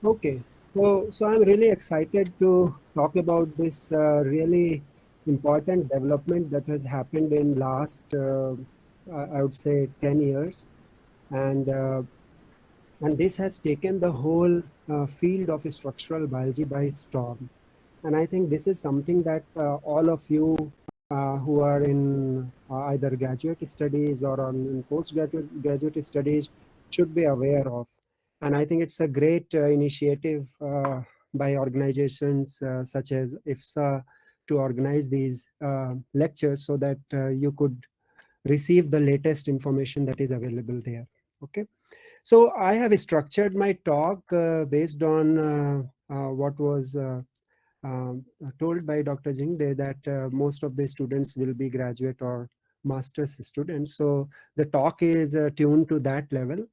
Okay, so I'm really excited to talk about this really important development that has happened in last, I would say, 10 years, and uh, and this has taken the whole field of structural biology by storm. And I think this is something that all of you who are in either graduate studies or on in postgraduate graduate studies should be aware of. And I think it's a great initiative by organizations such as IFSA to organize these lectures so that you could receive the latest information that is available there. Okay. So I have structured my talk based on what was told by Dr. Jingde that most of the students will be graduate or master's students. So the talk is tuned to that level.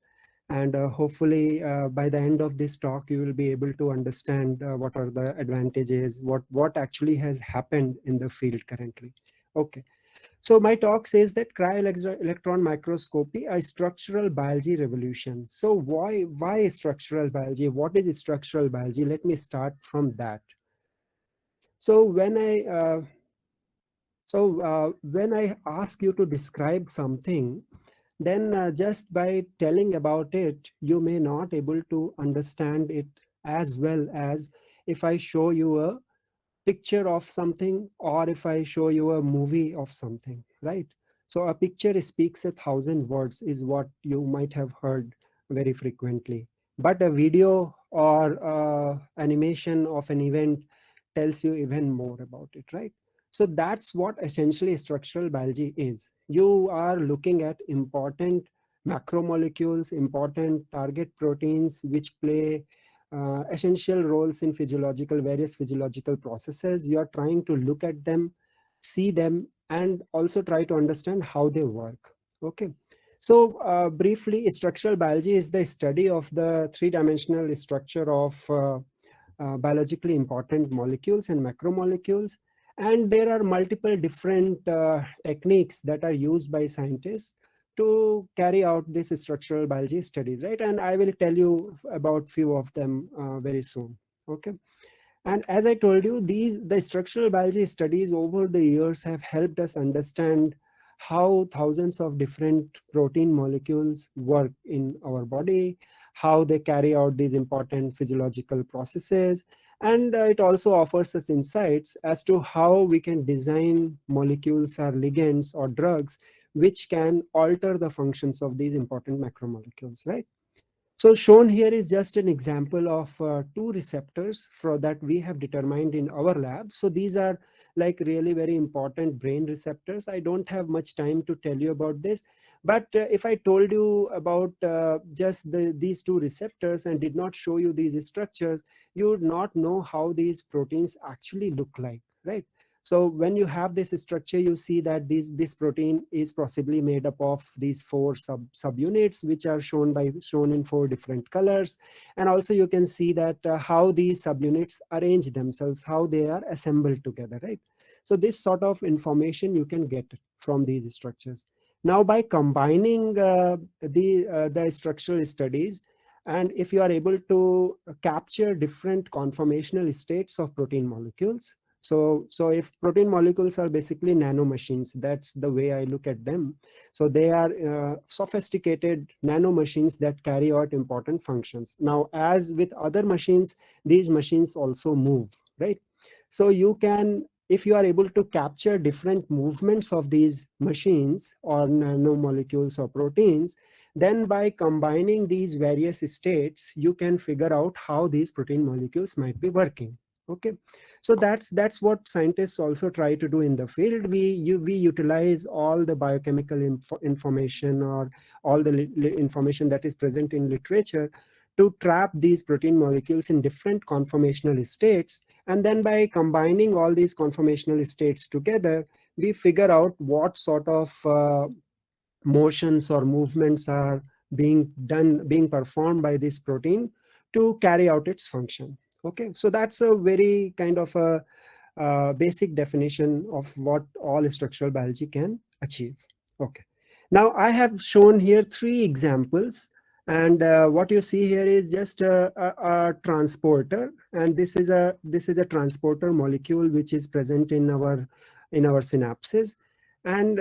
And hopefully by the end of this talk, you will be able to understand what are the advantages, what actually has happened in the field currently. Okay. So my talk says that cryo-electron microscopy, a structural biology revolution. So why structural biology? What is structural biology? Let me start from that. So when I ask you to describe something, then just by telling about it, you may not able to understand it as well as if I show you a picture of something or if I show you a movie of something, right? So a picture speaks 1,000 words is what you might have heard very frequently. But a video or animation of an event tells you even more about it, right? So that's what essentially structural biology is. You are looking at important macromolecules, important target proteins, which play essential roles in various physiological processes. You are trying to look at them, see them, and also try to understand how they work. Okay. So briefly, structural biology is the study of the three-dimensional structure of biologically important molecules and macromolecules. And there are multiple different techniques that are used by scientists to carry out this structural biology studies, right? And I will tell you about few of them very soon. Okay. And as I told you, the structural biology studies over the years have helped us understand how thousands of different protein molecules work in our body, how they carry out these important physiological processes. And it also offers us insights as to how we can design molecules or ligands or drugs which can alter the functions of these important macromolecules, right? So shown here is just an example of two receptors for that we have determined in our lab. So these are like really very important brain receptors. I don't have much time to tell you about this, but if I told you about just these two receptors and did not show you these structures, you would not know how these proteins actually look like, right? So when you have this structure, you see that this protein is possibly made up of these four subunits, which are shown in four different colors. And also you can see that how these subunits arrange themselves, how they are assembled together, right? So this sort of information you can get from these structures. Now, by combining the structural studies, and if you are able to capture different conformational states of protein molecules, so if protein molecules are basically nanomachines, that's the way I look at them. So they are sophisticated nanomachines that carry out important functions. Now, as with other machines, these machines also move, right? So you can, if you are able to capture different movements of these machines or nanomolecules or proteins, then by combining these various states, you can figure out how these protein molecules might be working. Okay. So that's what scientists also try to do in the field. We utilize all the biochemical information or all the information that is present in literature to trap these protein molecules in different conformational states, and then by combining all these conformational states together, we figure out what sort of motions or movements are being performed by this protein to carry out its function. Okay, so that's a very kind of a basic definition of what all structural biology can achieve. Okay. Now I have shown here three examples, And what you see here is just a transporter, and this is a transporter molecule which is present in our synapses. And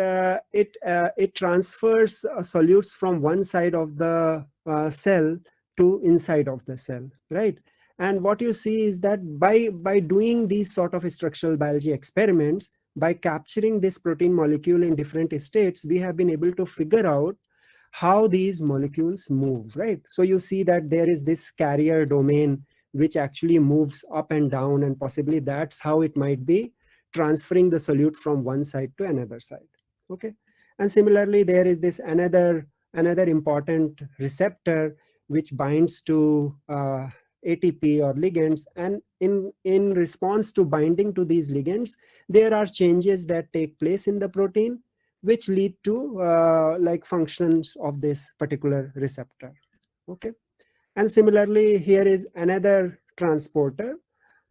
it transfers solutes from one side of the cell to inside of the cell, right? And what you see is that by doing these sort of structural biology experiments, by capturing this protein molecule in different states, we have been able to figure out how these molecules move, right? So you see that there is this carrier domain which actually moves up and down, and possibly that's how it might be transferring the solute from one side to another side. Okay. And similarly, there is this another important receptor which binds to ATP or ligands, and in response to binding to these ligands, there are changes that take place in the protein which lead to like functions of this particular receptor. Okay. And similarly, here is another transporter,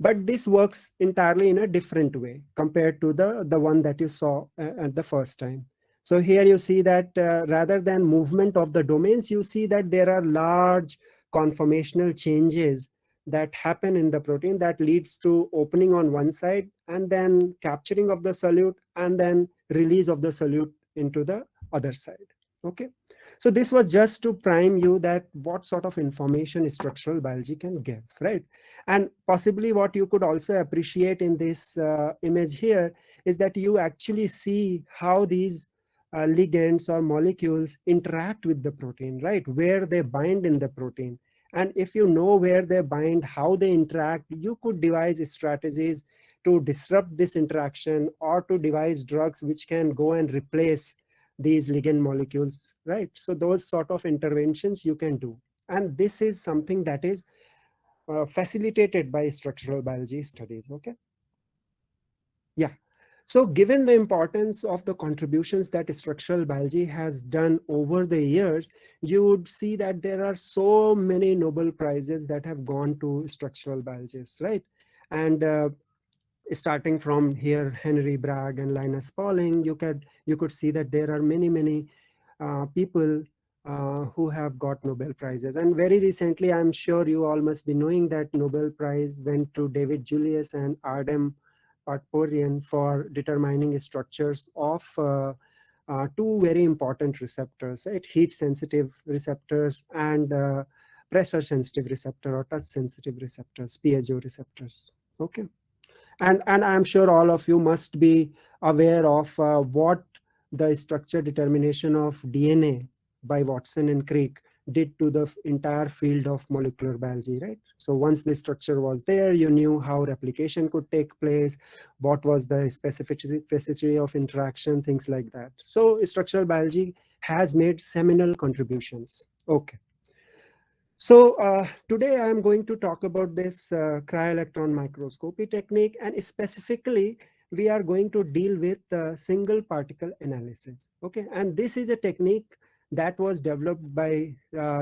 but this works entirely in a different way compared to the one that you saw at the first time. So here you see that rather than movement of the domains, you see that there are large conformational changes that happen in the protein that leads to opening on one side and then capturing of the solute and then release of the solute into the other side. Okay. So this was just to prime you that what sort of information structural biology can give, right? And possibly what you could also appreciate in this image here is that you actually see how these ligands or molecules interact with the protein, right? Where they bind in the protein. And if you know where they bind, how they interact, you could devise strategies to disrupt this interaction or to devise drugs which can go and replace these ligand molecules, right? So those sort of interventions you can do. And this is something that is facilitated by structural biology studies, okay? Yeah. So given the importance of the contributions that structural biology has done over the years, you would see that there are so many Nobel Prizes that have gone to structural biologists, right? And starting from here, Henry Bragg and Linus Pauling, you could see that there are many people who have got Nobel Prizes. And very recently, I'm sure you all must be knowing that Nobel Prize went to David Julius and Ardem Parporian for determining structures of two very important receptors, right? Heat sensitive receptors and pressure sensitive receptor or touch sensitive receptors, piezo receptors. Okay. And I'm sure all of you must be aware of what the structure determination of DNA by Watson and Crick did to the entire field of molecular biology, right? So once the structure was there, you knew how replication could take place, what was the specificity of interaction, things like that. So structural biology has made seminal contributions. Okay. So today I am going to talk about this cryo-electron microscopy technique, and specifically we are going to deal with single particle analysis. Okay, and this is a technique that was developed by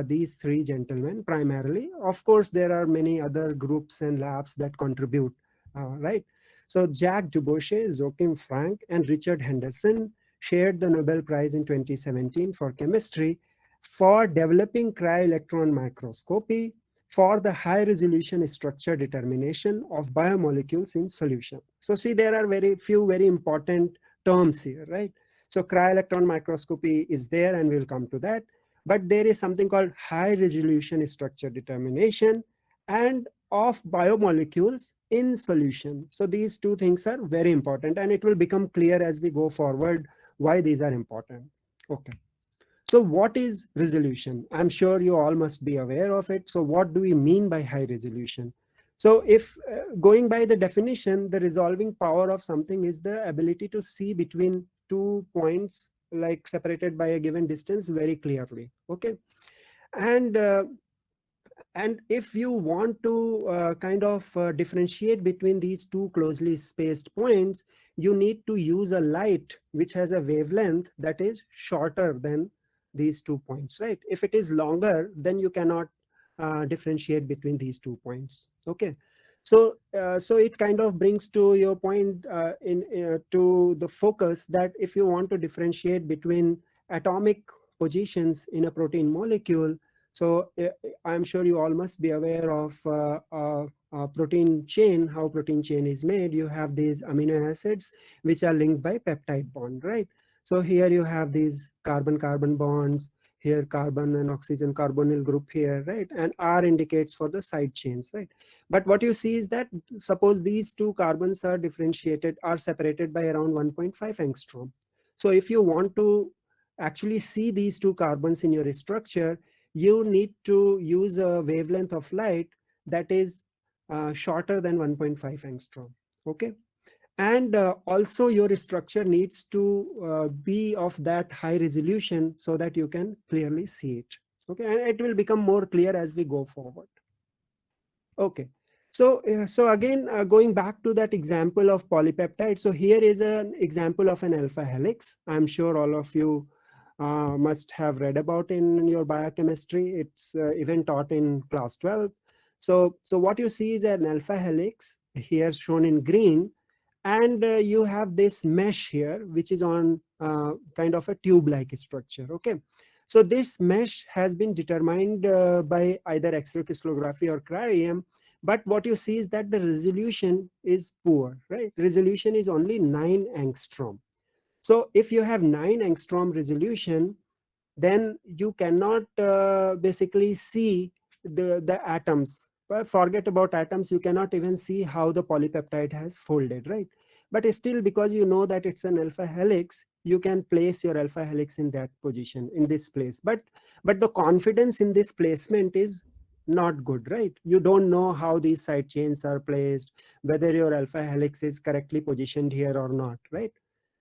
these three gentlemen primarily. Of course, there are many other groups and labs that contribute, right? So Jacques Dubochet, Joachim Frank, and Richard Henderson shared the Nobel Prize in 2017 for chemistry for developing cryo-electron microscopy for the high resolution structure determination of biomolecules in solution. So see, there are very few very important terms here, right? So cryo-electron microscopy is there, and we'll come to that. But there is something called high resolution structure determination and of biomolecules in solution. So these two things are very important, and it will become clear as we go forward why these are important. Okay. So what is resolution? I'm sure you all must be aware of it. So what do we mean by high resolution? So if going by the definition, the resolving power of something is the ability to see between 2 points like separated by a given distance very clearly. Okay. And and if you want to kind of differentiate between these two closely spaced points, you need to use a light which has a wavelength that is shorter than these 2 points, right? If it is longer, then you cannot differentiate between these 2 points. Okay. So so it kind of brings to your point in to the focus that if you want to differentiate between atomic positions in a protein molecule, So I'm sure you all must be aware of protein chain, how protein chain is made. You have these amino acids which are linked by peptide bond, right? So here you have these carbon-carbon bonds, here carbon and oxygen carbonyl group here, right? And R indicates for the side chains, right? But what you see is that suppose these two carbons are differentiated, are separated by around 1.5 angstrom. So if you want to actually see these two carbons in your structure, you need to use a wavelength of light that is shorter than 1.5 angstrom. Okay. And also your structure needs to be of that high resolution so that you can clearly see it. Okay. And it will become more clear as we go forward. Okay. So again, going back to that example of polypeptide. So here is an example of an alpha helix. I'm sure all of you must have read about in your biochemistry. It's even taught in class 12. So what you see is an alpha helix here shown in green, and you have this mesh here which is on kind of a tube like structure. Okay. So this mesh has been determined by either X-ray crystallography or cryo-EM, but what you see is that the resolution is poor, right? Resolution is only 9 angstrom. So if you have 9 angstrom resolution, then you cannot basically see the atoms. But forget about atoms, you cannot even see how the polypeptide has folded, right? But still, because you know that it's an alpha helix, you can place your alpha helix in that position, in this place. But the confidence in this placement is not good, right? You don't know how these side chains are placed, whether your alpha helix is correctly positioned here or not, right?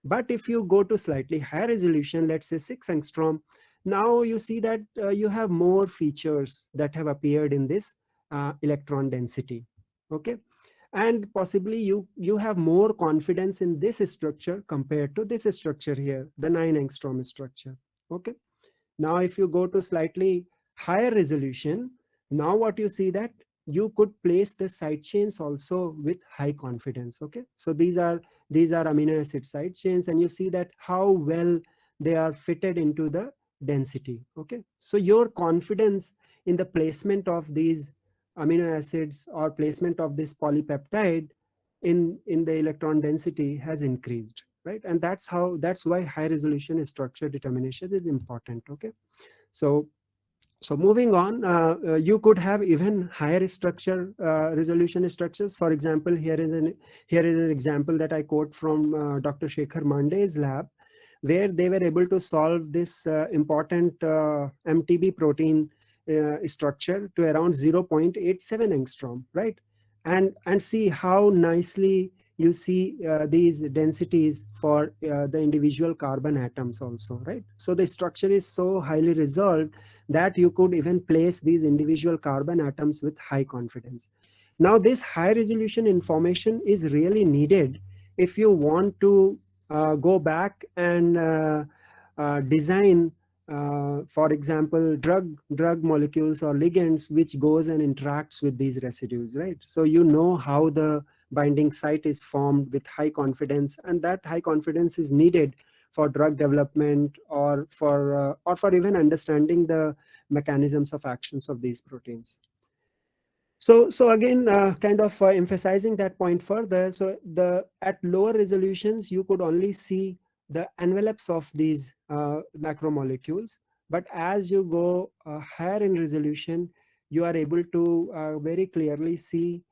But if you go to slightly higher resolution, let's say 6 angstrom, now you see that you have more features that have appeared in this electron density. Okay. And possibly you have more confidence in this structure compared to this structure here, the 9 angstrom structure. Okay. Now, if you go to slightly higher resolution, now what you see that you could place the side chains also with high confidence. Okay. So these are amino acid side chains, and you see that how well they are fitted into the density. Okay. So your confidence in the placement of these amino acids or placement of this polypeptide in the electron density has increased, right? And that's why high resolution structure determination is important. Okay. So so moving on, you could have even higher structure resolution structures. For example, here is an example that I quote from Dr. Shekhar Mandey's lab, where they were able to solve this important MTB protein structure to around 0.87 angstrom, right? And see how nicely you see these densities for the individual carbon atoms also, right? So the structure is so highly resolved that you could even place these individual carbon atoms with high confidence. Now, this high resolution information is really needed if you want to go back and design, for example, drug molecules or ligands which goes and interacts with these residues, right? So you know how the binding site is formed with high confidence, and that high confidence is needed for drug development or for even understanding the mechanisms of actions of these proteins. So again, kind of emphasizing that point further. So at lower resolutions, you could only see the envelopes of these macromolecules. But as you go higher in resolution, you are able to very clearly see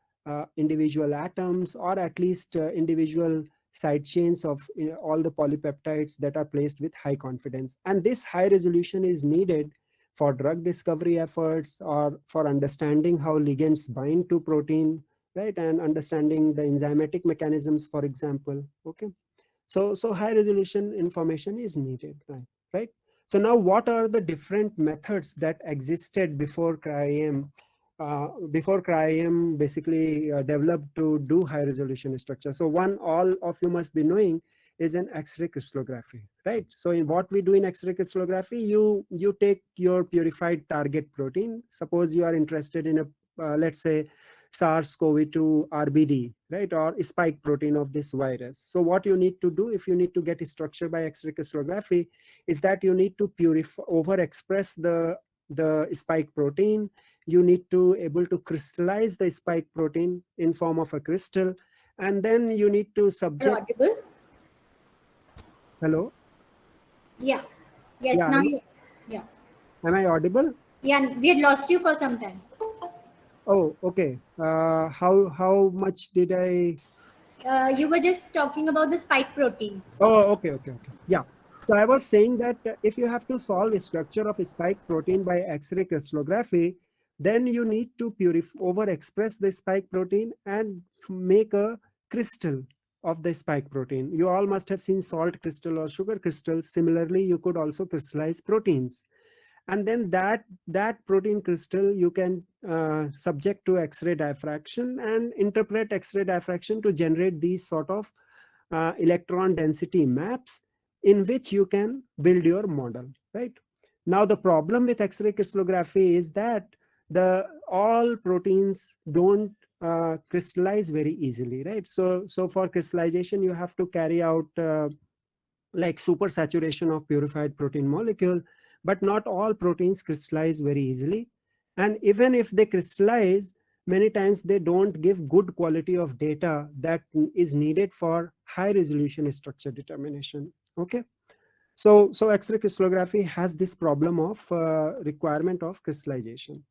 individual atoms, or at least individual side chains of all the polypeptides that are placed with high confidence. And this high resolution is needed for drug discovery efforts, or for understanding how ligands bind to protein, right? And understanding the enzymatic mechanisms, for example. Okay. So high resolution information is needed, right? So now, what are the different methods that existed before cryo-EM? Before cryo-EM basically developed to do high resolution structure. So one all of you must be knowing is an X-ray crystallography, right? So in what we do in X-ray crystallography, you take your purified target protein. Suppose you are interested in a let's say SARS-CoV-2 RBD, right, or spike protein of this virus. So what you need to do if you need to get structure by X-ray crystallography is that you need to purify, overexpress the the spike protein. You need to able to crystallize the spike protein in form of a crystal, and then you need to You're subject. audible. Hello. Yeah. Yes. Yeah, Now you. Yeah. am I audible? Yeah. We had lost you for some time. Oh, okay. How much did I? You were just talking about the spike proteins. Oh, okay. Yeah. So I was saying that if you have to solve a structure of a spike protein by X-ray crystallography, then you need to overexpress the spike protein and make a crystal of the spike protein. You all must have seen salt crystal or sugar crystals. Similarly, you could also crystallize proteins, and then that protein crystal you can subject to X-ray diffraction and interpret X-ray diffraction to generate these sort of electron density maps in which you can build your model, right? Now the problem with X-ray crystallography is that the all proteins don't crystallize very easily, right? So for crystallization you have to carry out like supersaturation of purified protein molecule, but not all proteins crystallize very easily. And even if they crystallize, many times they don't give good quality of data that is needed for high resolution structure determination. Okay. So X-ray crystallography has this problem of requirement of crystallization.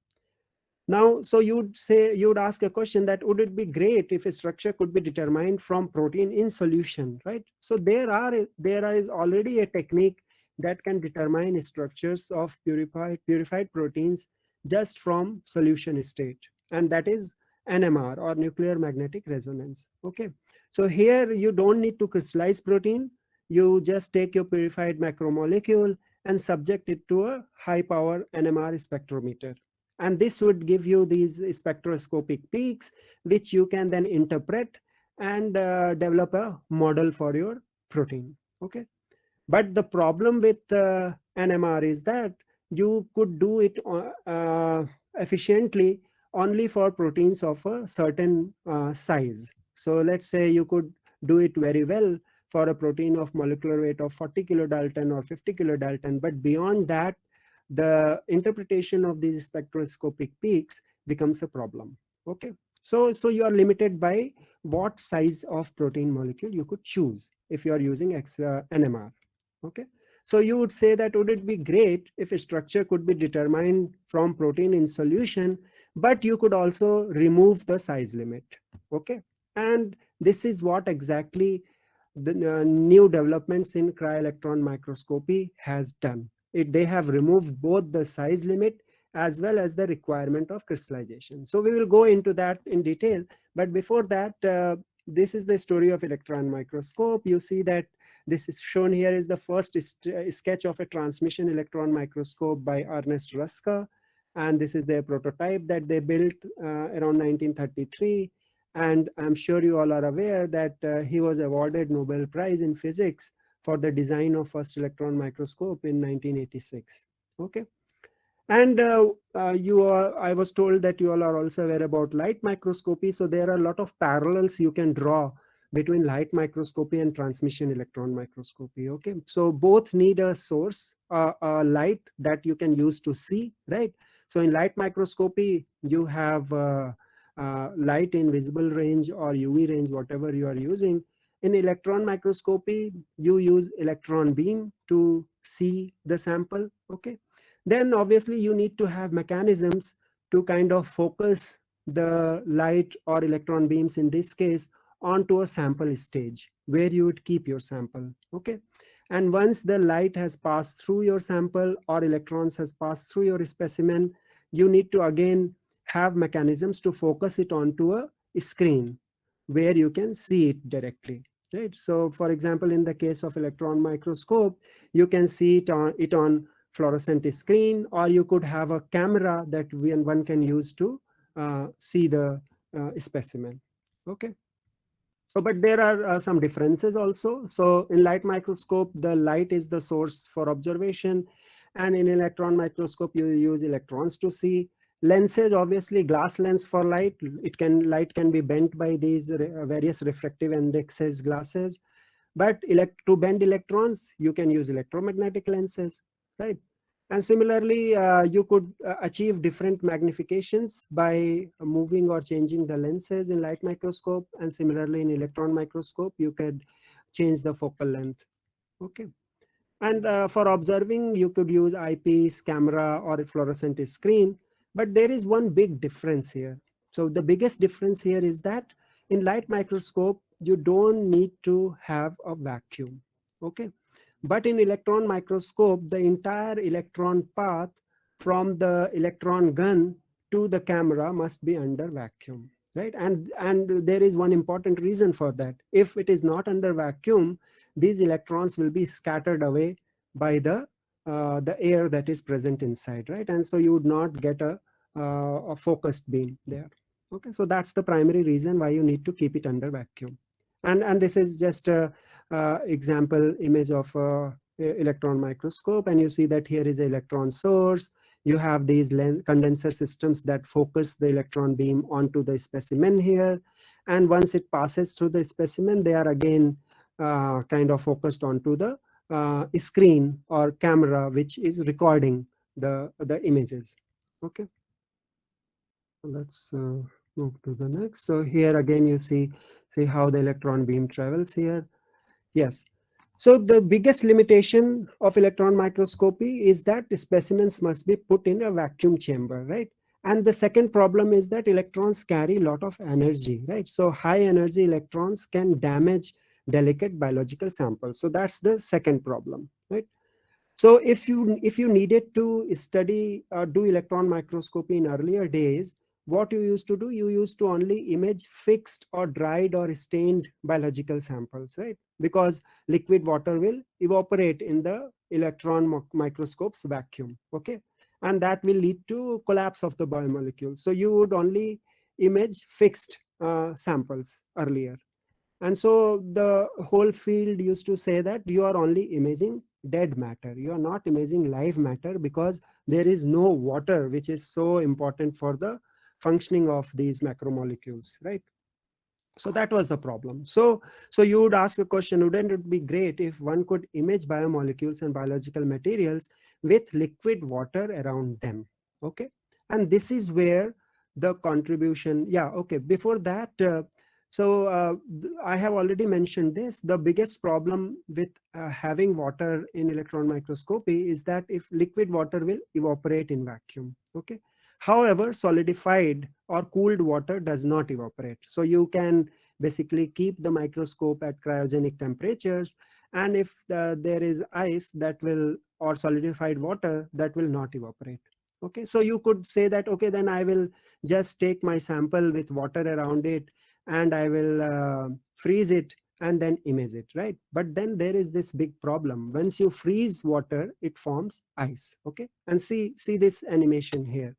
Now, so you'd ask a question that would it be great if a structure could be determined from protein in solution, right? So there is already a technique that can determine structures of purified proteins just from solution state, and that is NMR, or nuclear magnetic resonance. Okay, so here you don't need to crystallize protein. You just take your purified macromolecule and subject it to a high power NMR spectrometer, and this would give you these spectroscopic peaks which you can then interpret and develop a model for your protein. Okay, but the problem with NMR is that you could do it efficiently only for proteins of a certain size. So let's say you could do it very well for a protein of molecular weight of 40 kilodalton or 50 kilodalton, but beyond that the interpretation of these spectroscopic peaks becomes a problem. Okay, so you are limited by what size of protein molecule you could choose if you are using NMR. Okay, so you would say that would it be great if a structure could be determined from protein in solution, but you could also remove the size limit. Okay, and this is what exactly the new developments in cryo-electron microscopy has done. They have removed both the size limit as well as the requirement of crystallization. So we will go into that in detail. But before that, this is the story of electron microscope. You see that this is shown here is the first sketch of a transmission electron microscope by Ernest Ruska. And this is their prototype that they built around 1933. And I'm sure you all are aware that he was awarded Nobel Prize in Physics for the design of first electron microscope in 1986. Okay. And I was told that you all are also aware about light microscopy. So there are a lot of parallels you can draw between light microscopy and transmission electron microscopy. Okay, so both need a source, a light that you can use to see, right? So in light microscopy, you have light in visible range or UV range, whatever you are using. In electron microscopy, you use electron beam to see the sample. Okay, then obviously you need to have mechanisms to kind of focus the light or electron beams in this case onto a sample stage where you would keep your sample. Okay, and once the light has passed through your sample or electrons has passed through your specimen, you need to again have mechanisms to focus it onto a screen where you can see it directly, right? So for example, in the case of electron microscope, you can see it on fluorescent screen, or you could have a camera that one can use to see the specimen. Okay, so but there are some differences also. So in light microscope, the light is the source for observation, and in electron microscope you use electrons to see. Lenses, obviously glass lens for light, light can be bent by these various refractive indexes glasses, but to bend electrons you can use electromagnetic lenses, right? And similarly, you could achieve different magnifications by moving or changing the lenses in light microscope. And similarly, in electron microscope, you could change the focal length. Okay. And for observing, you could use eyepiece, camera, or a fluorescent screen. But there is one big difference here. So the biggest difference here is that in light microscope, you don't need to have a vacuum. Okay. But in electron microscope, the entire electron path from the electron gun to the camera must be under vacuum, right? And there is one important reason for that. If it is not under vacuum, these electrons will be scattered away by the air that is present inside, right? And so you would not get a focused beam there. Okay, so that's the primary reason why you need to keep it under vacuum. And this is just a example image of electron microscope, and you see that here is an electron source. You have these condenser systems that focus the electron beam onto the specimen here, and once it passes through the specimen, they are again kind of focused onto the screen or camera which is recording the images. Okay, let's move to the next. So here again you see how the electron beam travels here. Yes. So the biggest limitation of electron microscopy is that the specimens must be put in a vacuum chamber, right? And the second problem is that electrons carry a lot of energy, right? So high energy electrons can damage delicate biological samples. So that's the second problem, right? So if you needed to study do electron microscopy in earlier days, what you used to do, you used to only image fixed or dried or stained biological samples, right? Because liquid water will evaporate in the electron microscope's vacuum. Okay, and that will lead to collapse of the biomolecules. So you would only image fixed samples earlier. And so the whole field used to say that you are only imaging dead matter. You are not imaging live matter because there is no water, which is so important for the functioning of these macromolecules, right? So that was the problem. So you would ask a question, wouldn't it be great if one could image biomolecules and biological materials with liquid water around them? Okay, and this is where the contribution, yeah, okay, before that I have already mentioned this. The biggest problem with having water in electron microscopy is that if liquid water will evaporate in vacuum. Okay, however, solidified or cooled water does not evaporate. So you can basically keep the microscope at cryogenic temperatures, and if there is ice that will, or solidified water, that will not evaporate. Okay, so you could say that, okay, then I will just take my sample with water around it and I will freeze it and then image it, right? But then there is this big problem. Once you freeze water, it forms ice. Okay, and see this animation here.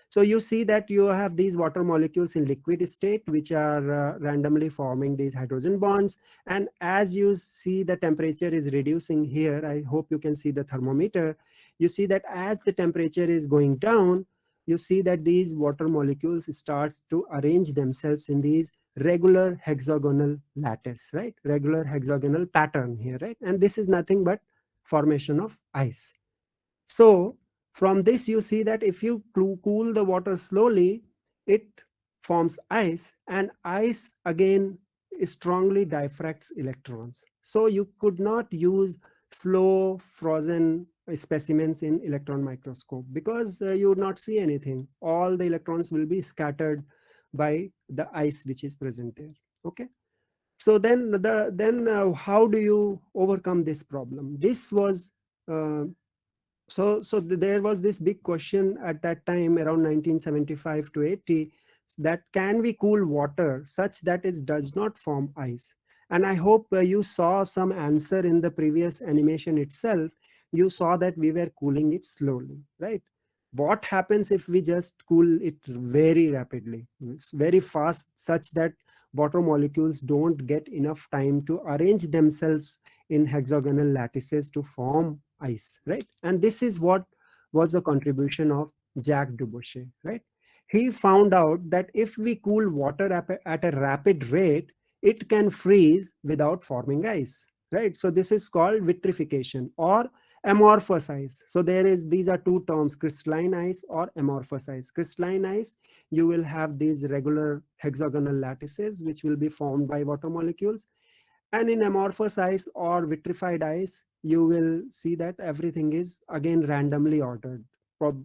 So you see that you have these water molecules in liquid state, which are randomly forming these hydrogen bonds. And as you see the temperature is reducing here, I hope you can see the thermometer. You see that as the temperature is going down, you see that these water molecules start to arrange themselves in these regular hexagonal lattice, right? Regular hexagonal pattern here, right? And this is nothing but formation of ice. So from this, you see that if you cool the water slowly, it forms ice, and ice again strongly diffracts electrons. So you could not use slow frozen specimens in electron microscope because you would not see anything. All the electrons will be scattered by the ice which is present there. Okay. So then how do you overcome this problem? This was uh, there was this big question at that time around 1975 to 80, that can we cool water such that it does not form ice? And I hope you saw some answer in the previous animation itself. You saw that we were cooling it slowly, right? What happens if we just cool it very rapidly, it's very fast, such that water molecules don't get enough time to arrange themselves in hexagonal lattices to form ice, right? And this is what was the contribution of Jacques Dubochet, right? He found out that if we cool water at a rapid rate, it can freeze without forming ice, right? So this is called vitrification, or Amorphous ice. So these are two terms, crystalline ice or amorphous ice. Crystalline ice, you will have these regular hexagonal lattices which will be formed by water molecules. And in amorphous ice or vitrified ice, you will see that everything is again randomly ordered,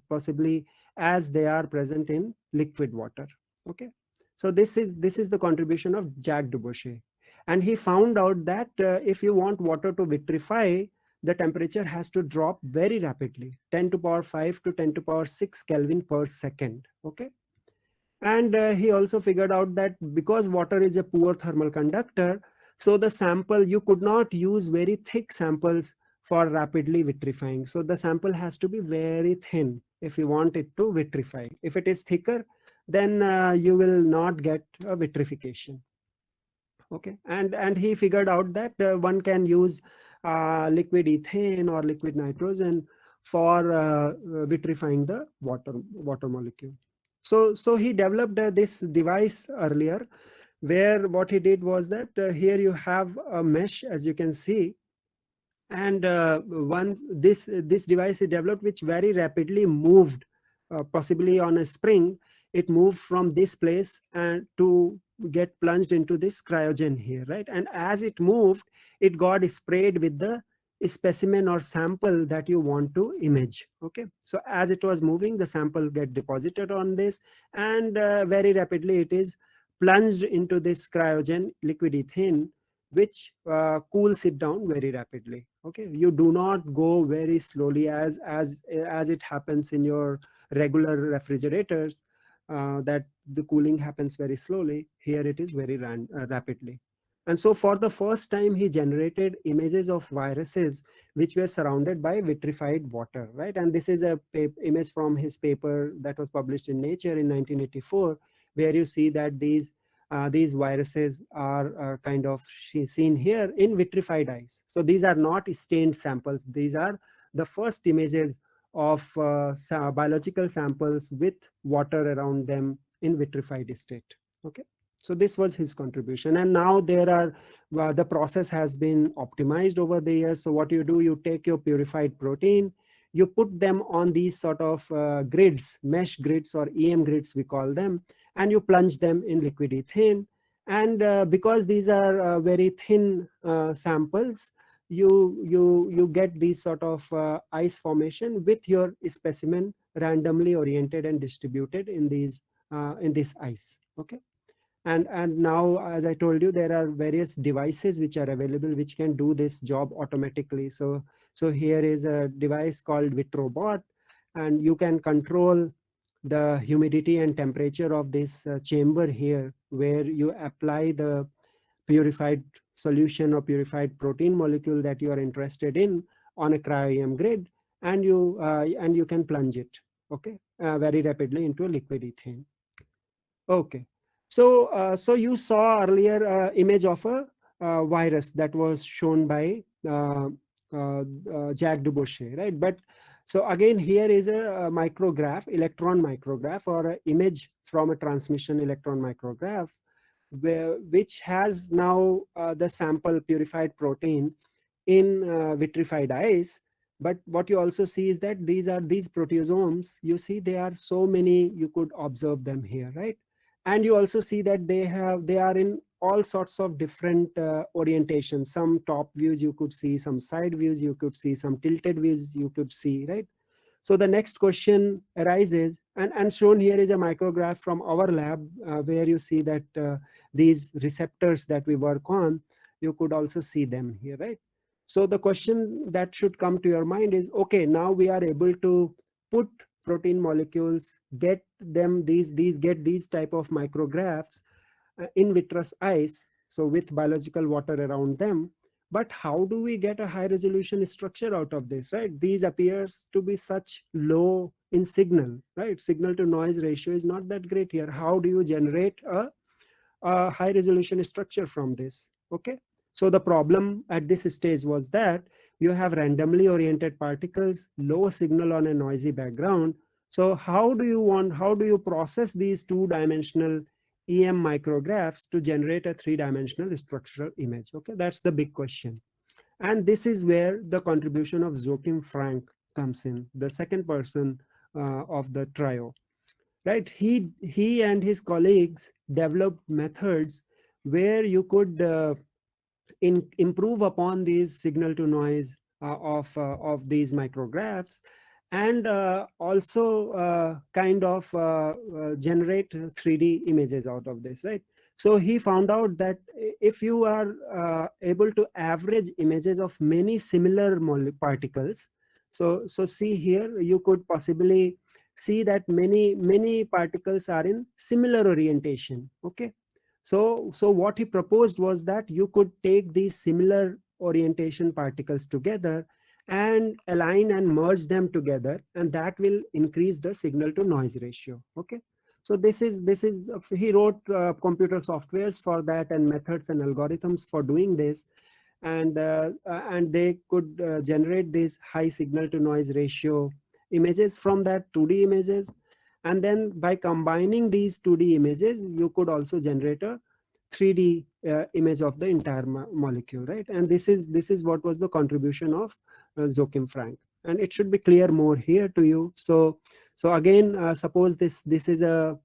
possibly as they are present in liquid water. Okay. So this is the contribution of Jacques Dubochet. And he found out that if you want water to vitrify, the temperature has to drop very rapidly, 10 to power 5 to 10 to power 6 Kelvin per second. Okay. And he also figured out that because water is a poor thermal conductor, so the sample, you could not use very thick samples for rapidly vitrifying. So the sample has to be very thin if you want it to vitrify. If it is thicker, then you will not get a vitrification. Okay. And he figured out that one can use liquid ethane or liquid nitrogen for vitrifying the water molecule. So he developed this device earlier, where what he did was that here you have a mesh, as you can see. And once this device is developed, which very rapidly moved, possibly on a spring, it moved from this place and to get plunged into this cryogen here, right? And as it moved, it got sprayed with the specimen or sample that you want to image. Okay, so as it was moving, the sample get deposited on this, and very rapidly it is plunged into this cryogen liquid ethane, which cools it down very rapidly. Okay, you do not go very slowly as it happens in your regular refrigerators, that the cooling happens very slowly. Here it is very rapidly. And so for the first time, he generated images of viruses which were surrounded by vitrified water, right? And this is a image from his paper that was published in Nature in 1984, where you see that these viruses are kind of seen here in vitrified ice. So these are not stained samples. These are the first images of biological samples with water around them in vitrified state. Okay. So this was his contribution. And now the process has been optimized over the years. So what you do, you take your purified protein, you put them on these sort of grids, mesh grids or EM grids, we call them, and you plunge them in liquid ethane. And because these are very thin samples, you get these sort of ice formation with your specimen randomly oriented and distributed in this ice. Okay. And now, as I told you, there are various devices which are available which can do this job automatically. So here is a device called Vitrobot, and you can control the humidity and temperature of this chamber here, where you apply the purified solution or purified protein molecule that you are interested in on a cryo-EM grid, and you can plunge it, okay, very rapidly into liquid ethane. Okay. So you saw earlier image of a virus that was shown by Jacques Dubochet, right? But so again, here is a micrograph, electron micrograph, or an image from a transmission electron micrograph, which has now the sample purified protein in vitrified ice. But what you also see is that these proteosomes, you see they are so many, you could observe them here, right? And you also see that they are in all sorts of different orientations. Some top views you could see, some side views you could see, some tilted views you could see, right? So the next question arises, and shown here is a micrograph from our lab, where you see that these receptors that we work on, you could also see them here, right? So the question that should come to your mind is, okay, now we are able to put protein molecules, get these type of micrographs in vitreous ice, so with biological water around them. But how do we get a high resolution structure out of this, right? These appears to be such low in signal, right? Signal to noise ratio is not that great here. How do you generate a high resolution structure from this? Okay. So the problem at this stage was that you have randomly oriented particles, low signal on a noisy background. So how do you process these two-dimensional EM micrographs to generate a three-dimensional structural image? Okay, that's the big question. And this is where the contribution of Joachim Frank comes in, the second person of the trio, right? He and his colleagues developed methods where you could improve upon these signal to noise of these micrographs, and also kind of generate 3D images out of this, right? So he found out that if you are able to average images of many similar particles, so see here, you could possibly see that many particles are in similar orientation. Okay, so what he proposed was that you could take these similar orientation particles together and align and merge them together, and that will increase the signal to noise ratio. Okay, so this is he wrote computer softwares for that and methods and algorithms for doing this, and they could generate these high signal to noise ratio images from that 2D images. And then by combining these 2D images, you could also generate a 3D image of the entire molecule, right? And this is what was the contribution of Joachim Frank. And it should be clear more here to you. So again, suppose this is a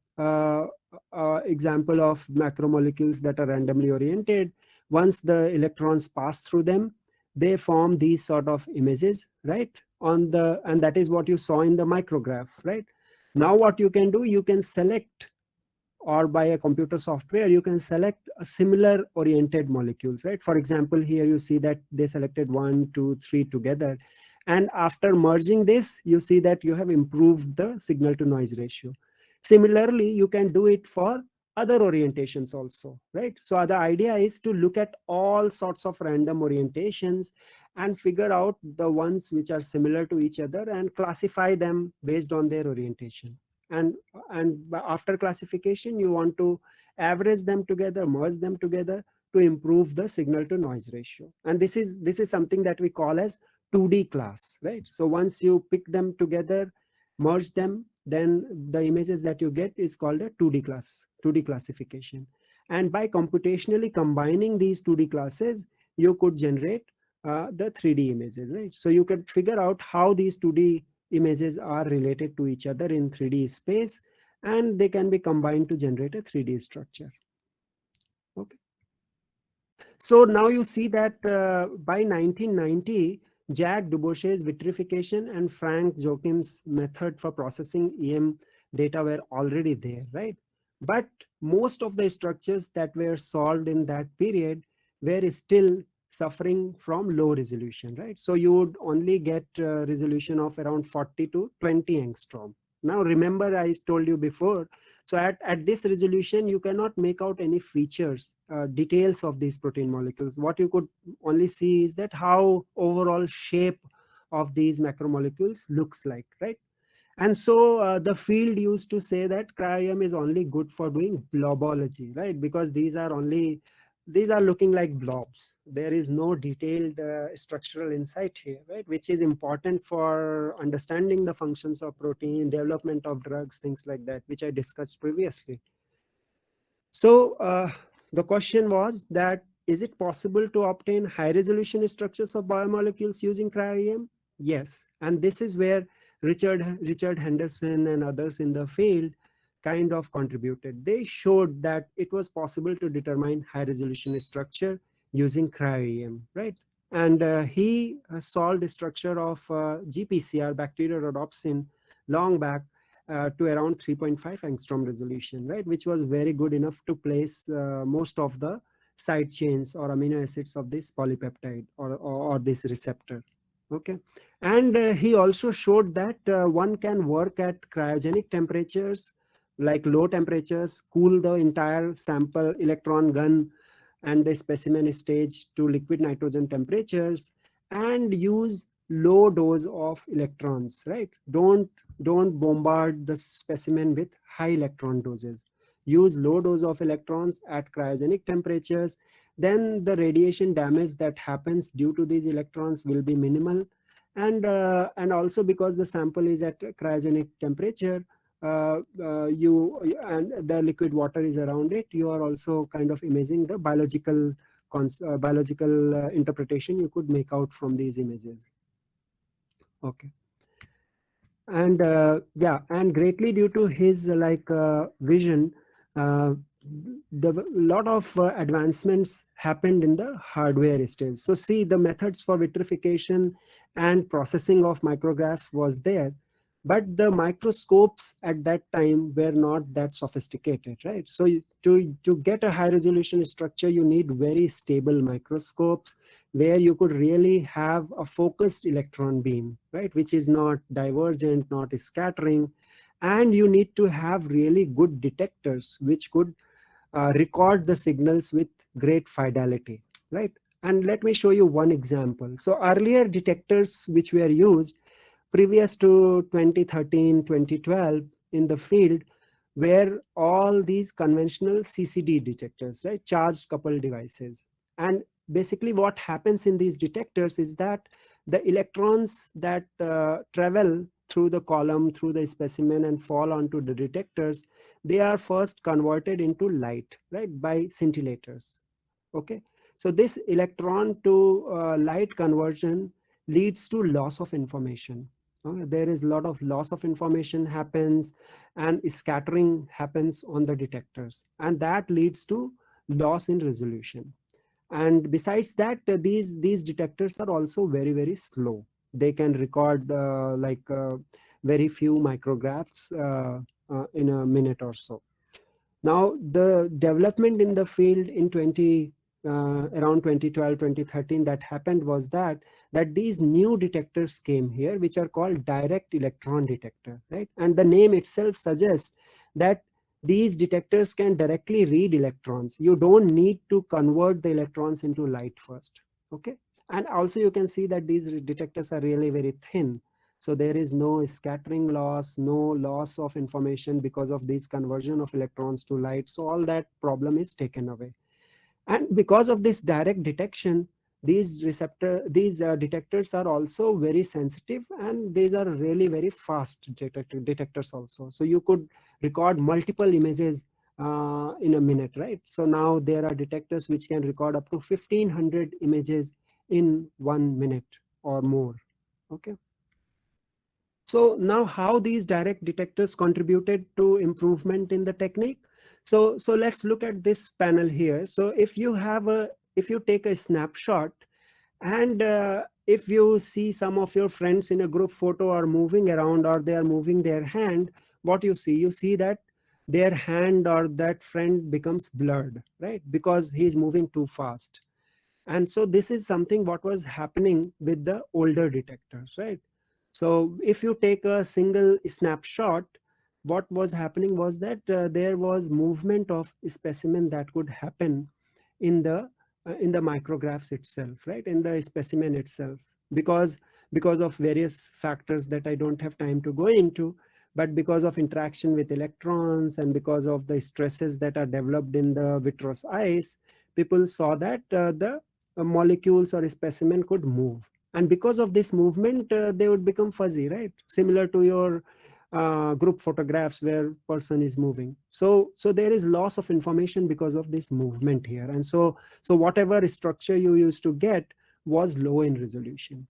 example of macromolecules that are randomly oriented. Once the electrons pass through them, they form these sort of images, right? And that is what you saw in the micrograph, right? Now what you can do, you can select, or by a computer software, you can select a similar oriented molecules, right? For example, here you see that they selected 1, 2, 3 together, and after merging this, you see that you have improved the signal to noise ratio. Similarly, you can do it for other orientations also, right? So the idea is to look at all sorts of random orientations and figure out the ones which are similar to each other and classify them based on their orientation. And after classification, you want to average them together, merge them together to improve the signal to noise ratio. And this is something that we call as 2D class, right? So once you pick them together, merge them, then the images that you get is called a 2D class, 2D classification. And by computationally combining these 2D classes, you could generate the 3D images, right? So you could figure out how these 2D images are related to each other in 3D space, and they can be combined to generate a 3D structure. Okay. So now you see that by 1990, Jacques Dubochet's vitrification and Frank Joachim's method for processing EM data were already there, right? But most of the structures that were solved in that period were still suffering from low resolution, right? So you would only get resolution of around 40 to 20 angstrom. Now remember, I told you before, so at this resolution, you cannot make out any features, details of these protein molecules. What you could only see is that how overall shape of these macromolecules looks like, right? And so the field used to say that cryo-EM is only good for doing blobology, right? Because these are looking like blobs. There is no detailed structural insight here, right? Which is important for understanding the functions of protein, development of drugs, things like that, which I discussed previously. So the question was that, is it possible to obtain high resolution structures of biomolecules using cryo-EM? Yes. And this is where Richard Henderson and others in the field kind of contributed. They showed that it was possible to determine high resolution structure using cryo-EM, right? And he solved the structure of GPCR, bacteriorhodopsin, long back, to around 3.5 angstrom resolution, right? Which was very good enough to place most of the side chains or amino acids of this polypeptide or this receptor. Okay. And he also showed that one can work at cryogenic temperatures, like low temperatures, cool the entire sample electron gun and the specimen stage to liquid nitrogen temperatures, and use low dose of electrons, right? Don't bombard the specimen with high electron doses. Use low dose of electrons at cryogenic temperatures. Then the radiation damage that happens due to these electrons will be minimal. And also because the sample is at cryogenic temperature, you and the liquid water is around it, you are also kind of imaging the biological biological interpretation you could make out from these images. Okay. And yeah, and greatly due to his vision, uh, the lot of advancements happened in the hardware stage. So see, the methods for vitrification and processing of micrographs was there, but the microscopes at that time were not that sophisticated, right? So to get a high resolution structure, you need very stable microscopes where you could really have a focused electron beam, right, which is not divergent, not scattering. And you need to have really good detectors which could record the signals with great fidelity, right? And let me show you one example. So earlier detectors which were used previous to 2013, 2012 in the field were all these conventional CCD detectors, right? Charged coupled devices. And basically what happens in these detectors is that the electrons that travel through the column, through the specimen and fall onto the detectors, they are first converted into light, right, by scintillators. Okay. So this electron to light conversion leads to loss of information. There is a lot of loss of information happens and scattering happens on the detectors, and that leads to loss in resolution. And besides that, these detectors are also very slow. They can record very few micrographs in a minute or so. Now, the development in the field in around 2012, 2013 that happened was that these new detectors came here, which are called direct electron detector, right? And the name itself suggests that these detectors can directly read electrons. You don't need to convert the electrons into light first, okay? And also you can see that these detectors are really very thin. So there is no scattering loss, no loss of information because of this conversion of electrons to light. So all that problem is taken away. And because of this direct detection, these detectors are also very sensitive, and these are really very fast detectors also. So you could record multiple images in a minute, right? So now there are detectors which can record up to 1500 images in 1 minute or more. Okay. So now how these direct detectors contributed to improvement in the technique? So let's look at this panel here. So if you take a snapshot and if you see some of your friends in a group photo are moving around or they are moving their hand, what you see? You see that their hand or that friend becomes blurred, right? Because he is moving too fast. And so this is something what was happening with the older detectors, right? So if you take a single snapshot, what was happening was that there was movement of specimen that could happen in the micrographs itself, right, in the specimen itself, because of various factors that I don't have time to go into. But because of interaction with electrons and because of the stresses that are developed in the vitreous ice, people saw that the molecules or specimen could move, and because of this movement they would become fuzzy, right, similar to your group photographs where person is moving. So there is loss of information because of this movement here, and so whatever structure you used to get was low in resolution.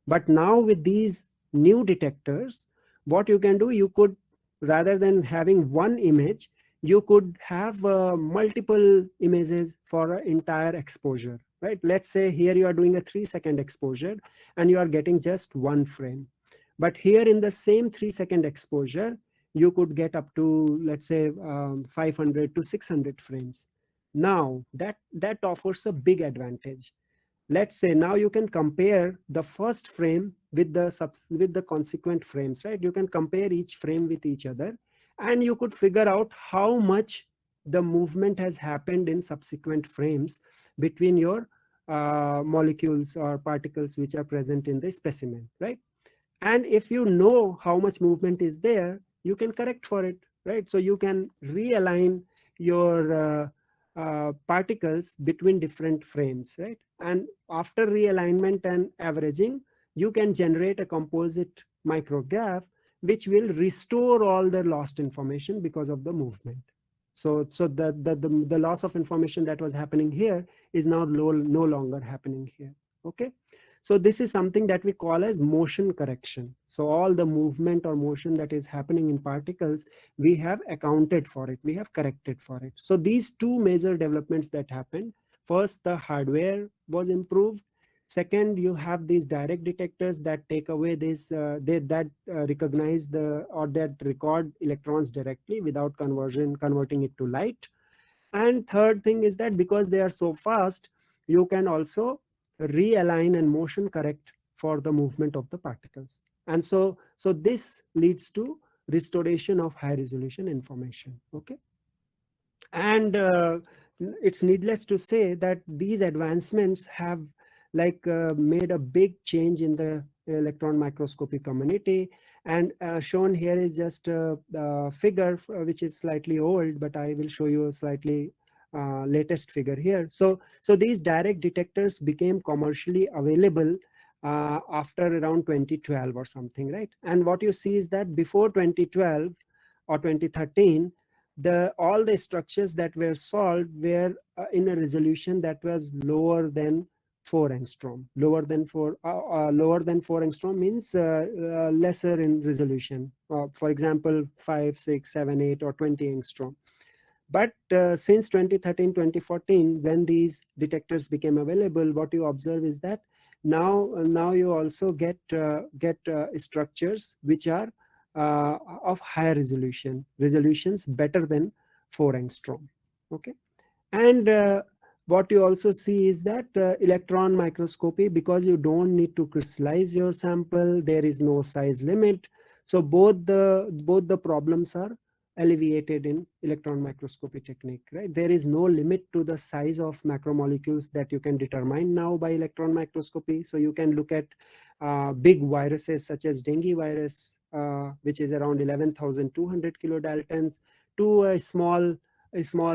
But now with these new detectors, what you can do, you could, rather than having one image, you could have multiple images for an entire exposure, right? Let's say here you are doing a 3-second exposure and you are getting just one frame. But here in the same 3-second exposure, you could get up to, let's say, 500 to 600 frames. Now that offers a big advantage. Let's say now you can compare the first frame with the consequent frames, right? You can compare each frame with each other, and you could figure out how much the movement has happened in subsequent frames between your molecules or particles which are present in the specimen, right? And if you know how much movement is there, you can correct for it, right? So you can realign your particles between different frames, right? And after realignment and averaging, you can generate a composite micrograph which will restore all the lost information because of the movement. So the loss of information that was happening here is now no longer happening here. Okay. So this is something that we call as motion correction. So all the movement or motion that is happening in particles, we have accounted for it, we have corrected for it. So these two major developments that happened: first, the hardware was improved. Second, you have these direct detectors that take away this, that recognize the, or that record electrons directly without converting it to light. And third thing is that because they are so fast, you can also realign and motion correct for the movement of the particles. And so this leads to restoration of high resolution information. Okay. And it's needless to say that these advancements have made a big change in the electron microscopy community. And shown here is just a figure which is slightly old, but I will show you a slightly latest figure here. So these direct detectors became commercially available after around 2012 or something, right? And what you see is that before 2012 or 2013, all the structures that were solved were in a resolution that was lower than 4 angstrom. Lower than 4 angstrom means lesser in resolution. For example, 5, 6, 7, 8, or 20 angstrom. But since 2013, 2014, when these detectors became available, what you observe is that now you also get structures which are of higher resolutions better than 4 angstrom. Okay. And what you also see is that electron microscopy, because you don't need to crystallize your sample, there is no size limit. So both the problems are alleviated in electron microscopy technique, right? There is no limit to the size of macromolecules that you can determine now by electron microscopy. So you can look at big viruses such as dengue virus, which is around 11,200 kilodaltons, to a small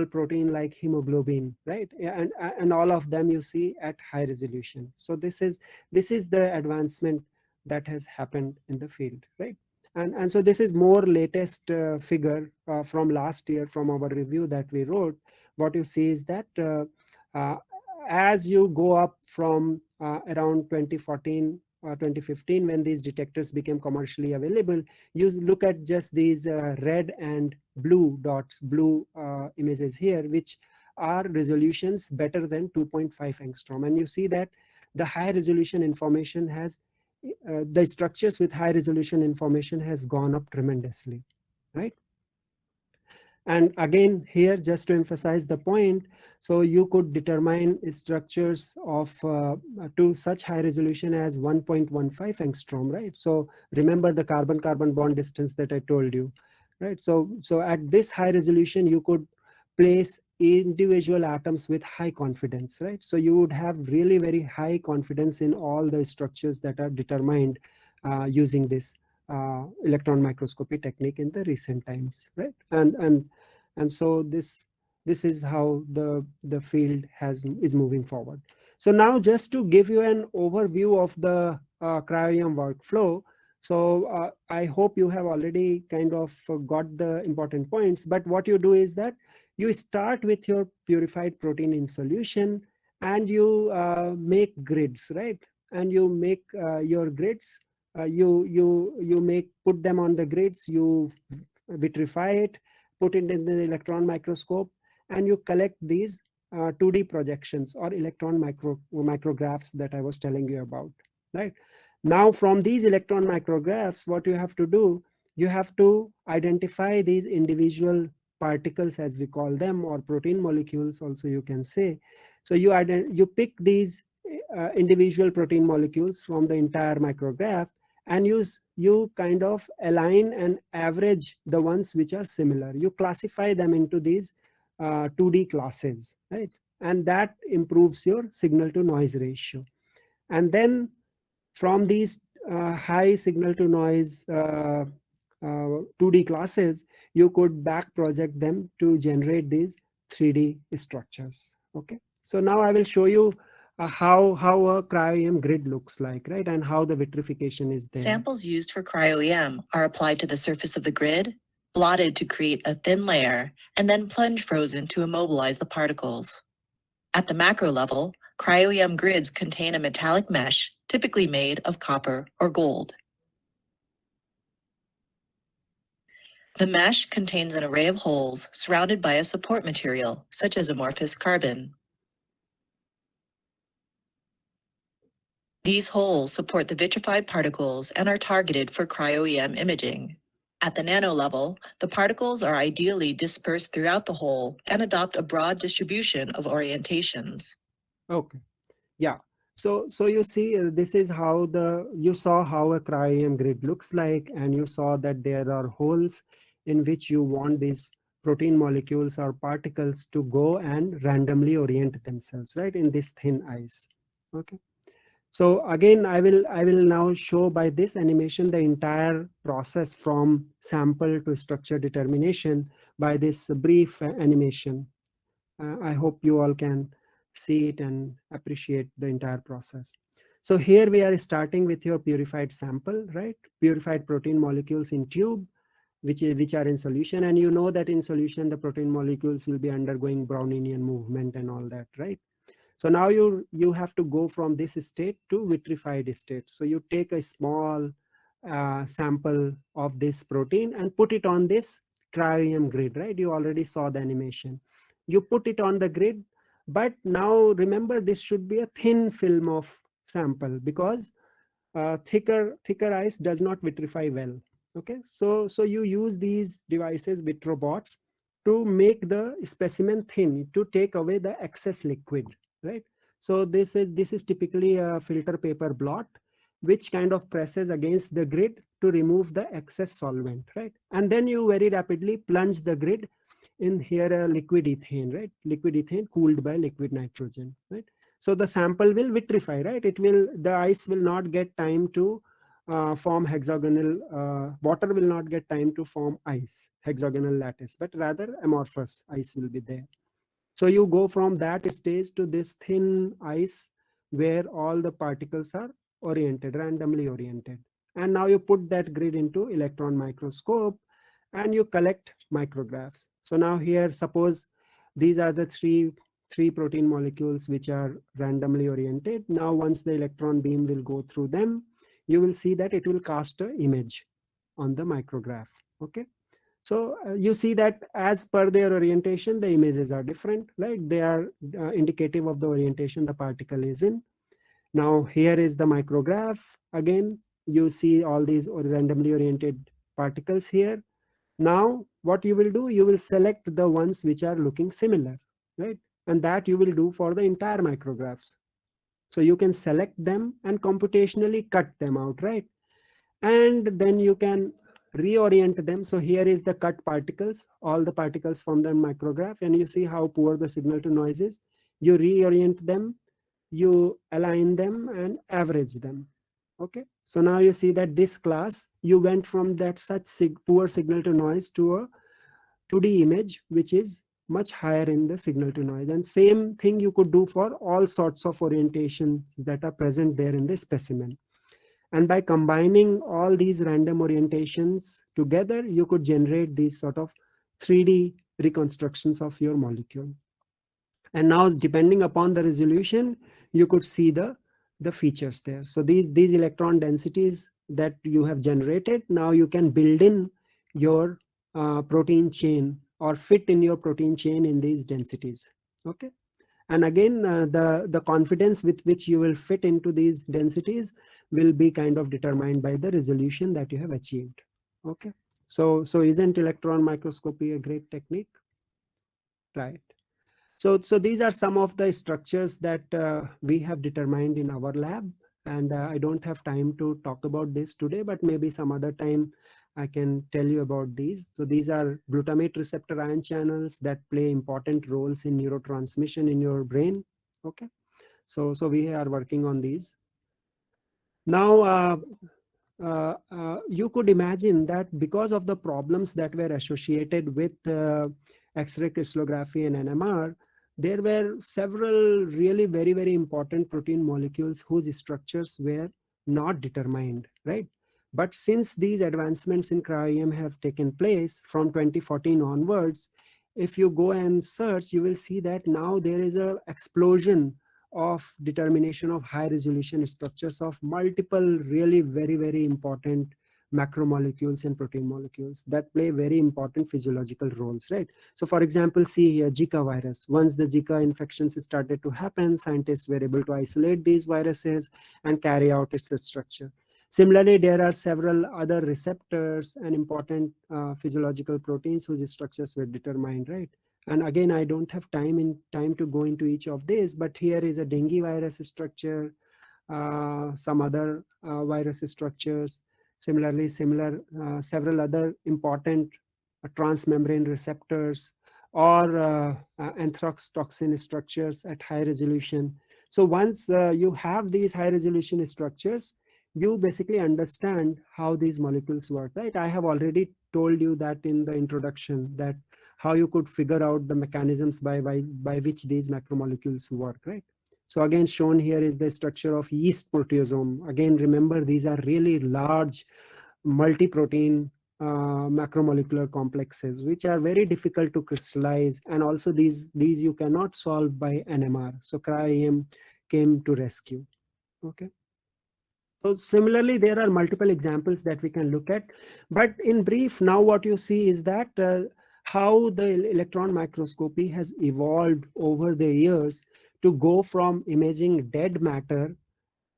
protein like hemoglobin, right? And all of them you see at high resolution. So this is the advancement that has happened in the field, right? And so this is more latest figure from last year from our review that we wrote. What you see is that uh, as you go up from around 2014 2015, when these detectors became commercially available, you look at just these red and blue dots, blue images here, which are resolutions better than 2.5 angstrom. And you see that the high resolution information has the structures with high resolution information has gone up tremendously, right? And again, here, just to emphasize the point, so you could determine structures of to such high resolution as 1.15 angstrom, right? So remember the carbon-carbon bond distance that I told you, right? So at this high resolution, you could place individual atoms with high confidence, right? So you would have really very high confidence in all the structures that are determined using this electron microscopy technique in the recent times, right? And so this is how the field is moving forward. So now, just to give you an overview of the cryo-EM workflow, so I hope you have already kind of got the important points. But what you do is that you start with your purified protein in solution, and you make grids, right? And you make your grids. You put them on the grids. You vitrify it, put it in the electron microscope, and you collect these 2D projections or electron micrographs that I was telling you about, right? Now, from these electron micrographs, what you have to do, you have to identify these individual particles, as we call them, or protein molecules also you can say. So you pick these individual protein molecules from the entire micrograph, and you kind of align and average the ones which are similar. You classify them into these 2D classes, right? And that improves your signal to noise ratio. And then from these high signal to noise 2D classes, you could back project them to generate these 3D structures. Okay. So now I will show you how a cryo-EM grid looks like, right? And how the vitrification is there. Samples used for cryo-EM are applied to the surface of the grid blotted to create a thin layer, and then plunge frozen to immobilize the particles. At the macro level, cryo-EM grids contain a metallic mesh, typically made of copper or gold. The mesh contains an array of holes surrounded by a support material, such as amorphous carbon. These holes support the vitrified particles and are targeted for cryo-EM imaging. At the nano level, the particles are ideally dispersed throughout the hole and adopt a broad distribution of orientations. Okay. Yeah. So you see, this is how you saw how a cryo-EM grid looks like, and you saw that there are holes in which you want these protein molecules or particles to go and randomly orient themselves, right, in this thin ice. Okay. So again, I will now show by this animation the entire process from sample to structure determination by this brief animation. I hope you all can see it and appreciate the entire process. So here we are starting with your purified sample, right? Purified protein molecules in tube, which are in solution, and you know that in solution the protein molecules will be undergoing Brownian movement and all that, right? So now you have to go from this state to vitrified state. So you take a small sample of this protein and put it on this cryo-EM grid, right? You already saw the animation. You put it on the grid, but now remember this should be a thin film of sample, because thicker ice does not vitrify well. Okay, so you use these devices, vitrobots, to make the specimen thin, to take away the excess liquid, right? So this is typically a filter paper blot which kind of presses against the grid to remove the excess solvent, right? And then you very rapidly plunge the grid in here a liquid ethane, right? Liquid ethane cooled by liquid nitrogen, right? So the sample will vitrify, right? The ice will not get time to form hexagonal, water will not get time to form ice, hexagonal lattice, but rather amorphous ice will be there. So you go from that stage to this thin ice where all the particles are oriented, randomly oriented. And now you put that grid into electron microscope and you collect micrographs. So now here, suppose these are the three protein molecules which are randomly oriented. Now once the electron beam will go through them, you will see that it will cast an image on the micrograph. Okay. So you see that as per their orientation, the images are different, right? They are indicative of the orientation the particle is in. Now here is the micrograph. Again, you see all these randomly oriented particles here. Now what you will do, you will select the ones which are looking similar, right? And that you will do for the entire micrographs. So you can select them and computationally cut them out, right? And then you can reorient them. So here is the cut particles, all the particles from the micrograph, and you see how poor the signal to noise is. You reorient them, you align them and average them. Okay, so now you see that this class, you went from that such poor signal to noise to a 2D image which is much higher in the signal to noise. And same thing you could do for all sorts of orientations that are present there in the specimen. And by combining all these random orientations together, you could generate these sort of 3D reconstructions of your molecule. And now, depending upon the resolution, you could see the features there. So these electron densities that you have generated, now you can build in your protein chain or fit in your protein chain in these densities. Okay. And again, the confidence with which you will fit into these densities will be kind of determined by the resolution that you have achieved. Okay. So isn't electron microscopy a great technique? Right. So these are some of the structures that we have determined in our lab. And I don't have time to talk about this today, but maybe some other time I can tell you about these. So these are glutamate receptor ion channels that play important roles in neurotransmission in your brain. Okay. So we are working on these. Now, you could imagine that because of the problems that were associated with X-ray crystallography and NMR, there were several really very, very important protein molecules whose structures were not determined, right? But since these advancements in cryo-EM have taken place from 2014 onwards, if you go and search, you will see that now there is a explosion of determination of high resolution structures of multiple really very important macromolecules and protein molecules that play very important physiological roles, right? So for example, see here, Zika virus. Once the Zika infections started to happen, scientists were able to isolate these viruses and carry out its structure. Similarly, there are several other receptors and important physiological proteins whose structures were determined, right? And again, I don't have time to go into each of these, but here is a dengue virus structure, some other virus structures. Similarly, several other important transmembrane receptors or anthrax toxin structures at high resolution. So once you have these high resolution structures, you basically understand how these molecules work, right? I have already told you that in the introduction, that how you could figure out the mechanisms by which these macromolecules work, right? So again, shown here is the structure of yeast proteasome. Again, remember, these are really large multi-protein macromolecular complexes, which are very difficult to crystallize. And also these you cannot solve by NMR. So cryo-EM came to rescue. Okay. So similarly, there are multiple examples that we can look at. But in brief, now what you see is that how the electron microscopy has evolved over the years to go from imaging dead matter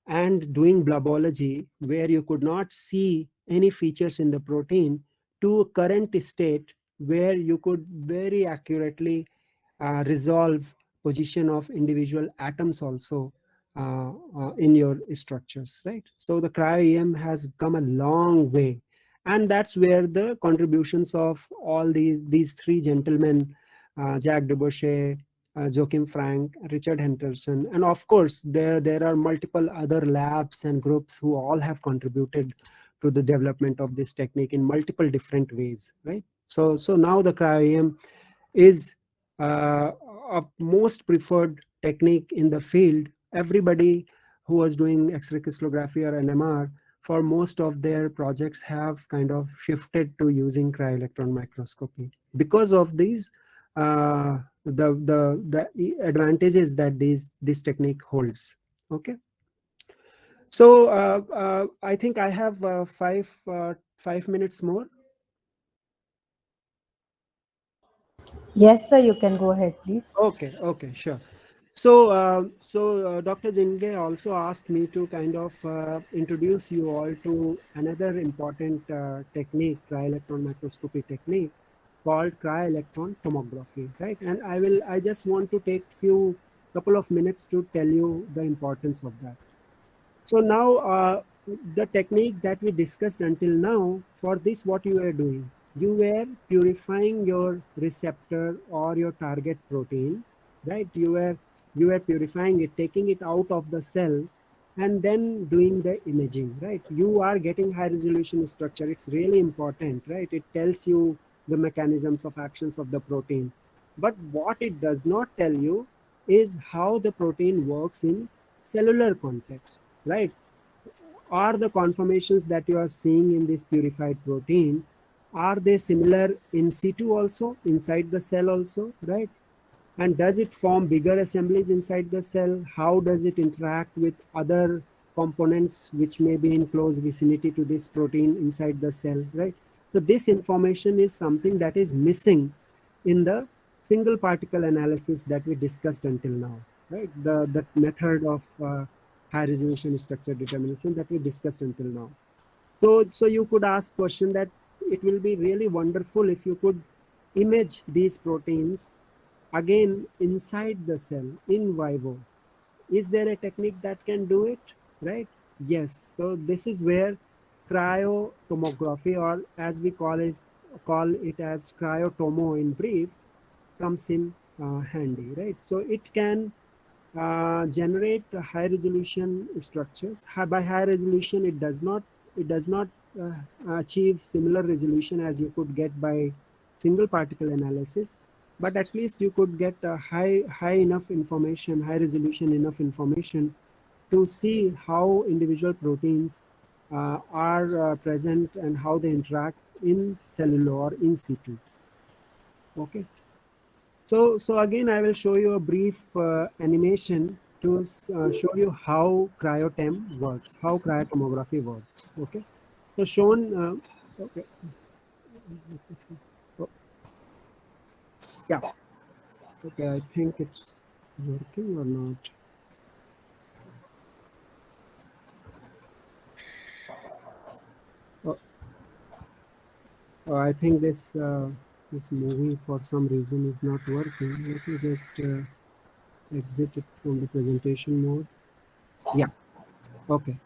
and doing blobology, where you could not see any features in the protein, to a current state where you could very accurately resolve position of individual atoms also in your structures, right? So the cryo-EM has come a long way, and that's where the contributions of all these three gentlemen, Jacques Debouchet, Joachim Frank, Richard Henderson, and of course there are multiple other labs and groups who all have contributed to the development of this technique in multiple different ways, right? So now the cryo-EM is a most preferred technique in the field. Everybody who was doing X-ray crystallography or NMR for most of their projects have kind of shifted to using cryo-electron microscopy because of these the advantages that this technique holds. Okay. So I think I have 5 minutes more. Yes, sir, you can go ahead, please. Okay, sure. So Dr. Jingde also asked me to kind of introduce you all to another important technique, cryo-electron microscopy technique, called cryo-electron tomography, right? And I just want to take couple of minutes to tell you the importance of that. So now the technique that we discussed until now, for this what you are doing, you were purifying your receptor or your target protein, right? You were purifying it, taking it out of the cell, and then doing the imaging, right? You are getting high resolution structure. It's really important, right? It tells you the mechanisms of actions of the protein. But what it does not tell you is how the protein works in cellular context, right? Are the conformations that you are seeing in this purified protein, are they similar in situ also, inside the cell also, right? And does it form bigger assemblies inside the cell? How does it interact with other components which may be in close vicinity to this protein inside the cell, right? So this information is something that is missing in the single particle analysis that we discussed until now, right? The method of high resolution structure determination that we discussed until now. So you could ask question that it will be really wonderful if you could image these proteins again inside the cell in vivo. Is there a technique that can do it, right? Yes. So this is where cryotomography, or as we call it as cryotomo in brief, comes in handy, right? So it can generate high resolution structures. By high resolution, it does not achieve similar resolution as you could get by single particle analysis, but at least you could get a high enough information, high resolution enough information to see how individual proteins are present and how they interact in cellular or in situ. Okay. So again, I will show you a brief animation to show you how cryotem works, how cryotomography works. Okay. So shown. Okay. Oh, yeah. Okay. I think it's working or not. Oh, I think this movie for some reason is not working. Let me just exit it from the presentation mode. Yeah. Okay.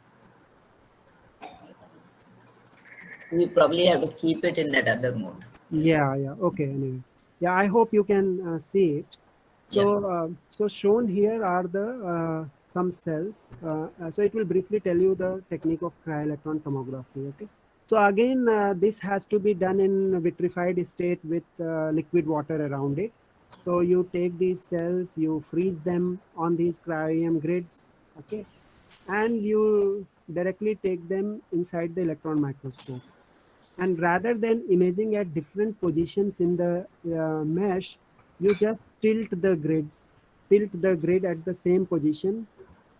We probably have to keep it in that other mode. Yeah. Yeah. Okay. Anyway. Yeah. I hope you can see it. Yeah. So shown here are the some cells. So it will briefly tell you the technique of cryo-electron tomography. Okay. So again, this has to be done in vitrified state with liquid water around it. So you take these cells, you freeze them on these cryo-EM grids. Okay, and you directly take them inside the electron microscope. And rather than imaging at different positions in the mesh, you just tilt the grid at the same position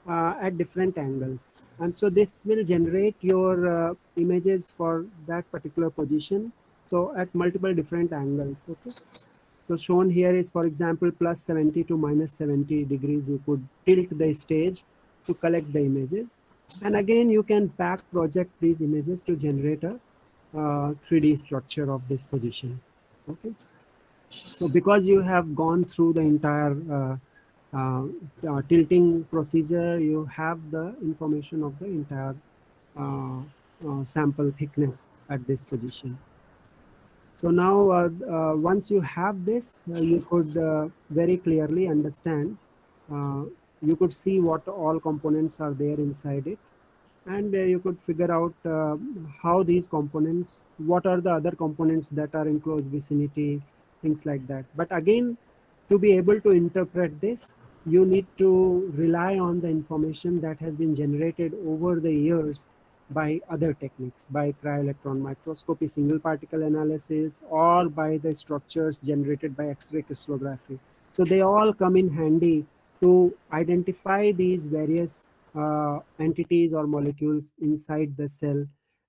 at different angles. And so this will generate your images for that particular position. So at multiple different angles. Okay. So shown here is, for example, plus 70 to minus 70 degrees. You could tilt the stage to collect the images. And again, you can back project these images to generate a 3D structure of this position. Okay. So because you have gone through the entire tilting procedure, you have the information of the entire sample thickness at this position. So now, once you have this, you could very clearly understand. Uh, you could see what all components are there inside it, and you could figure out how these components, what are the other components that are in close vicinity, things like that. But again, to be able to interpret this, you need to rely on the information that has been generated over the years by other techniques, by cryo-electron microscopy, single particle analysis, or by the structures generated by X-ray crystallography. So they all come in handy to identify these various entities or molecules inside the cell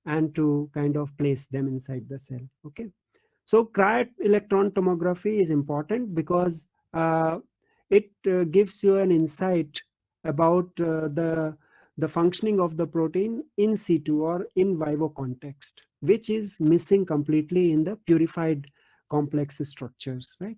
and to kind of place them inside the cell. Okay. So cryo-electron tomography is important because it gives you an insight about the functioning of the protein in situ or in vivo context, which is missing completely in the purified complex structures, right?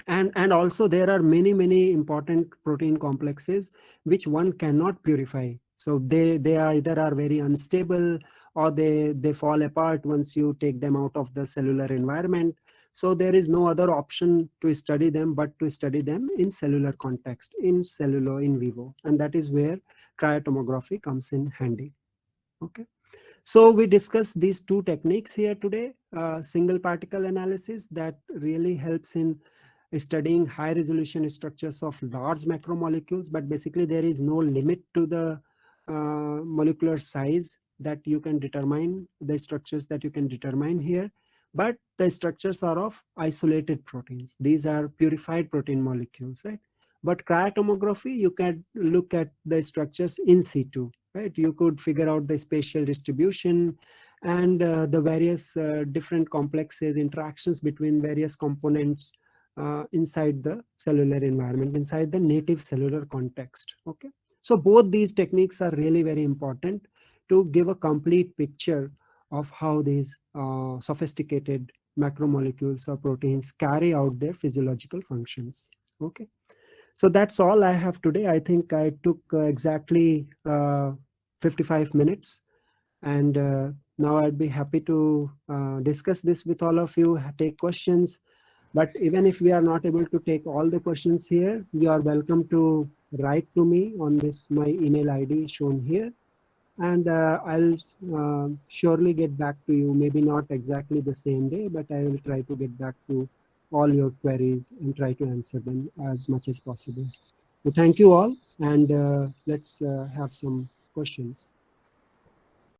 And also there are many important protein complexes which one cannot purify. So they are either are very unstable, or they fall apart once you take them out of the cellular environment. So there is no other option to study them but to study them in cellular context, in cellular in vivo, and that is where cryotomography comes in handy. Okay. So we discussed these two techniques here today. Single particle analysis that really helps in studying high resolution structures of large macromolecules, but basically there is no limit to the molecular size that you can determine, the structures that you can determine here. But the structures are of isolated proteins. These are purified protein molecules, right? But cryotomography, you can look at the structures in situ, right? You could figure out the spatial distribution and the various different complexes, interactions between various components inside the cellular environment, inside the native cellular context. Okay. So both these techniques are really very important to give a complete picture of how these sophisticated macromolecules or proteins carry out their physiological functions. Okay. So that's all I have today. I think I took exactly 55 minutes, and now I'd be happy to discuss this with all of you, take questions. But even if we are not able to take all the questions here, you are welcome to write to me on this, my email ID shown here. And I'll surely get back to you, maybe not exactly the same day, but I will try to get back to all your queries and try to answer them as much as possible. So thank you all, and let's have some questions.